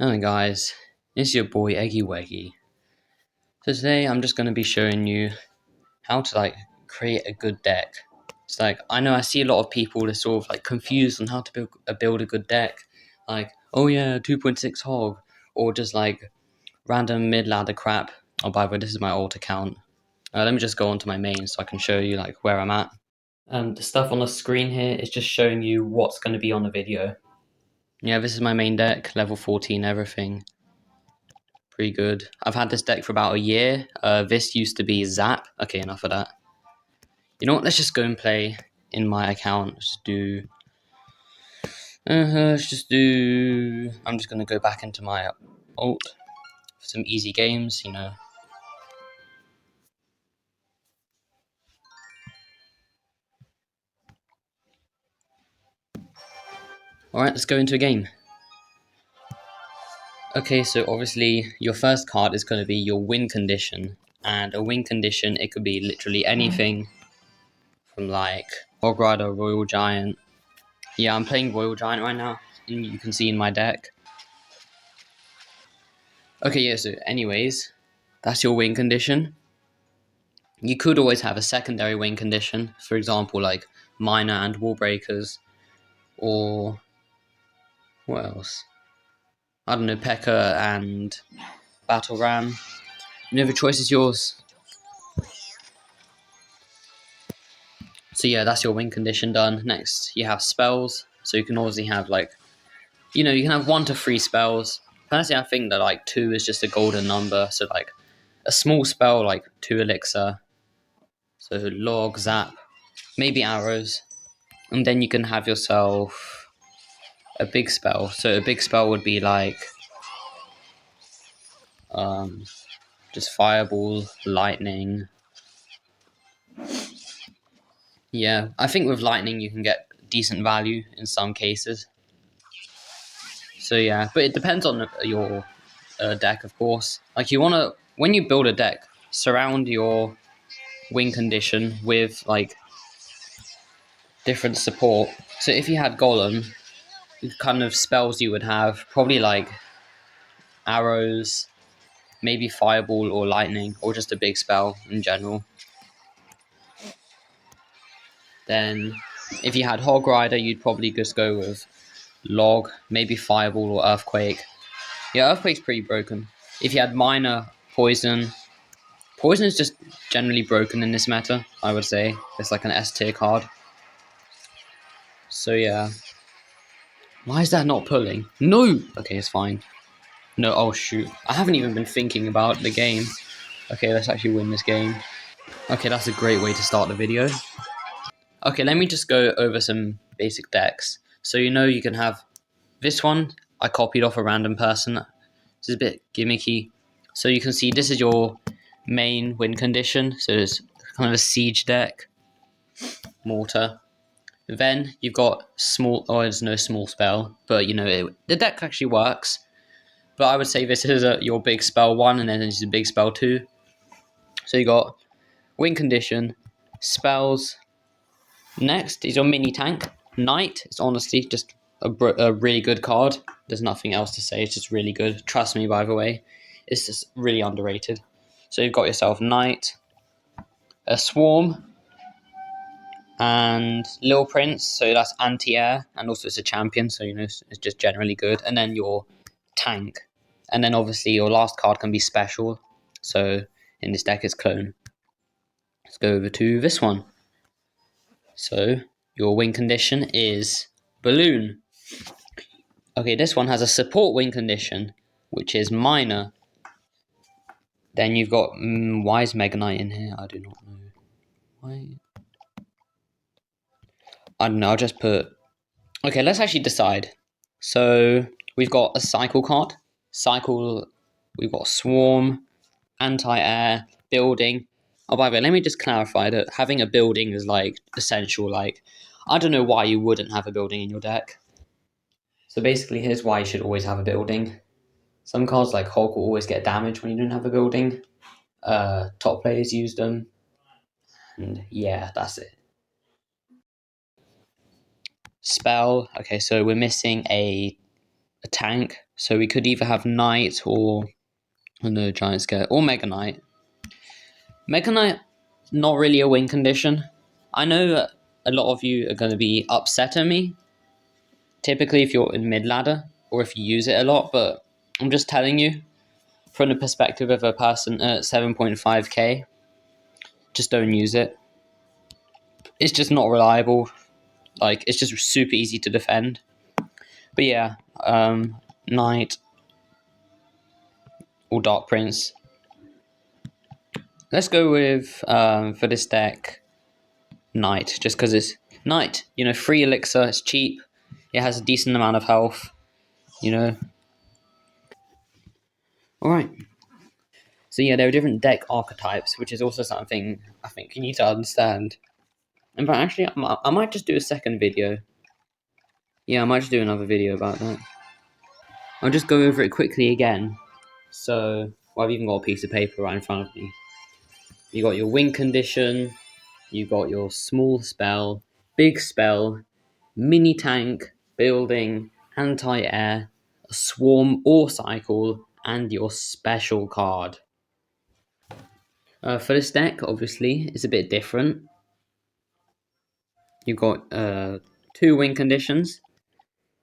Hello guys, it's your boy Eggy Weggy. So today I'm just going to be showing you how to create a good deck. It's I know I see a lot of people that sort of confused on how to build a good deck. Oh yeah, 2.6 hog, or just random mid ladder crap. Oh, by the way, this is my alt account. Let me just go onto my main so I can show you where I'm at. The stuff on the screen here is just showing you what's going to be on the video. Yeah, this is my main deck, level 14 everything. Pretty good. I've had this deck for about a year. This used to be Zap. Okay, enough of that. You know what? Let's just go and play in my account. Let's just do. I'm just gonna go back into my alt for some easy games. All right, let's go into a game. Okay, so obviously your first card is going to be your win condition, and a win condition it could be literally anything from Hog Rider, Royal Giant. Yeah, I'm playing Royal Giant right now, and you can see in my deck. Okay, yeah, so anyways, that's your win condition. You could always have a secondary win condition, for example, Miner and Wall Breakers, or what else? I don't know, P.E.K.K.A. and Battle Ram. The choice is yours. So yeah, that's your win condition done. Next, you have spells. So you can obviously have you can have 1 to 3 spells. Personally, I think that 2 is just a golden number. So a small spell 2 elixir. So log, zap, maybe arrows. And then you can have yourself a big spell. So a big spell would be just fireball, lightning. Yeah, I think with lightning you can get decent value in some cases. So yeah, but it depends on your deck, of course. When you build a deck, surround your win condition with different support. So if you had golem, the kind of spells you would have probably arrows, maybe fireball or lightning, or just a big spell in general. Then if you had Hog Rider, you'd probably just go with log, maybe fireball or earthquake. Yeah, earthquake's pretty broken. If you had miner, poison is just generally broken in this meta, I would say. It's like an S tier card. So yeah. Why is that not pulling? No! Okay, it's fine. No, oh shoot. I haven't even been thinking about the game. Okay, let's actually win this game. Okay, that's a great way to start the video. Okay, let me just go over some basic decks. So you can have this one. I copied off a random person. This is a bit gimmicky. So you can see this is your main win condition. So it's kind of a siege deck. Mortar. Then you've got small, there's no small spell, but the deck actually works. But I would say this is your big spell 1, and then this is a big spell 2. So you got win condition, spells. Next is your mini tank. Knight. It's honestly just a really good card. There's nothing else to say. It's just really good. Trust me, by the way. It's just really underrated. So you've got yourself Knight, a Swarm, and Little Prince. So that's anti-air, and also it's a champion. So it's just generally good. And then your tank, and then obviously your last card can be special. So in this deck, it's Clone. Let's go over to this one. So your win condition is Balloon. Okay, this one has a support win condition, which is Miner. Then you've got why is Mega Knight in here? I do not know. Why? I don't know. I'll just put. Okay, let's actually decide. So we've got a cycle card. Cycle. We've got Swarm, anti-air, building. Oh, by the way, let me just clarify that having a building is essential. I don't know why you wouldn't have a building in your deck. So basically, here's why you should always have a building. Some cards like Hulk will always get damaged when you don't have a building. Top players use them. And yeah, that's it. Spell. Okay, so we're missing a a tank. So we could either have Knight or no Giant Scare or Mega Knight. Mega Knight, not really a win condition. I know that a lot of you are going to be upset at me, typically if you're in mid ladder or if you use it a lot, but I'm just telling you from the perspective of a person at 7.5k, just don't use it. It's just not reliable. Like, it's just super easy to defend. But yeah, Knight or Dark Prince. Let's go with, for this deck, Knight, just because it's Knight. You know, free elixir, it's cheap, it has a decent amount of health, you know. Alright. So yeah, there are different deck archetypes, which is also something I think you need to understand. In fact, actually, I might just do a second video. Yeah, I might just do another video about that. I'll just go over it quickly again. So, well, I've even got a piece of paper right in front of me. You got your win condition, you got your small spell, big spell, mini tank, building, anti-air, a swarm or cycle, and your special card. For this deck, obviously, it's a bit different. You've got 2 win conditions.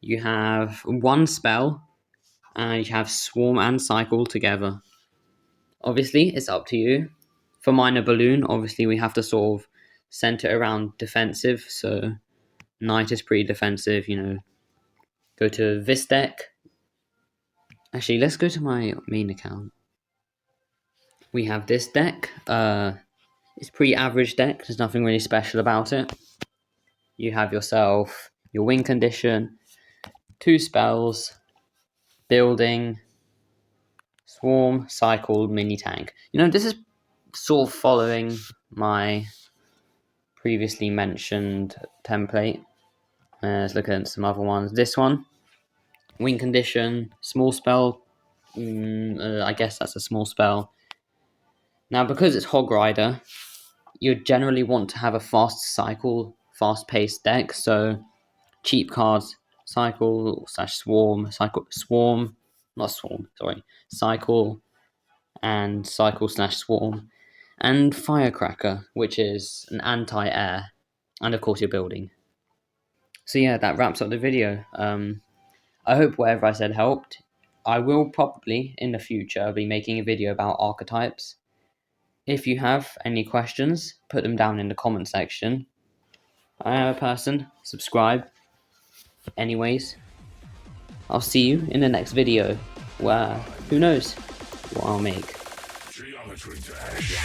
You have 1 spell, and you have swarm and cycle together. Obviously, it's up to you. For Minor Balloon, obviously, we have to sort of center around defensive. So, Knight is pretty defensive, you know. Go to this deck. Actually, let's go to my main account. We have this deck. It's pretty average deck. There's nothing really special about it. You have yourself your win condition, 2 spells, building, swarm, cycle, mini tank. You know, this is sort of following my previously mentioned template. Let's look at some other ones. This one, win condition, small spell. I guess that's a small spell. Now, because it's Hog Rider, you generally want to have a fast cycle, fast-paced deck. So, cheap cards, cycle / swarm, cycle, and cycle / swarm, and firecracker, which is an anti-air, and of course your building. So yeah, that wraps up the video. I hope whatever I said helped. I will probably in the future be making a video about archetypes. If you have any questions, put them down in the comment section. I am a person, subscribe. Anyways, I'll see you in the next video, where who knows what I'll make. Geometry Dash.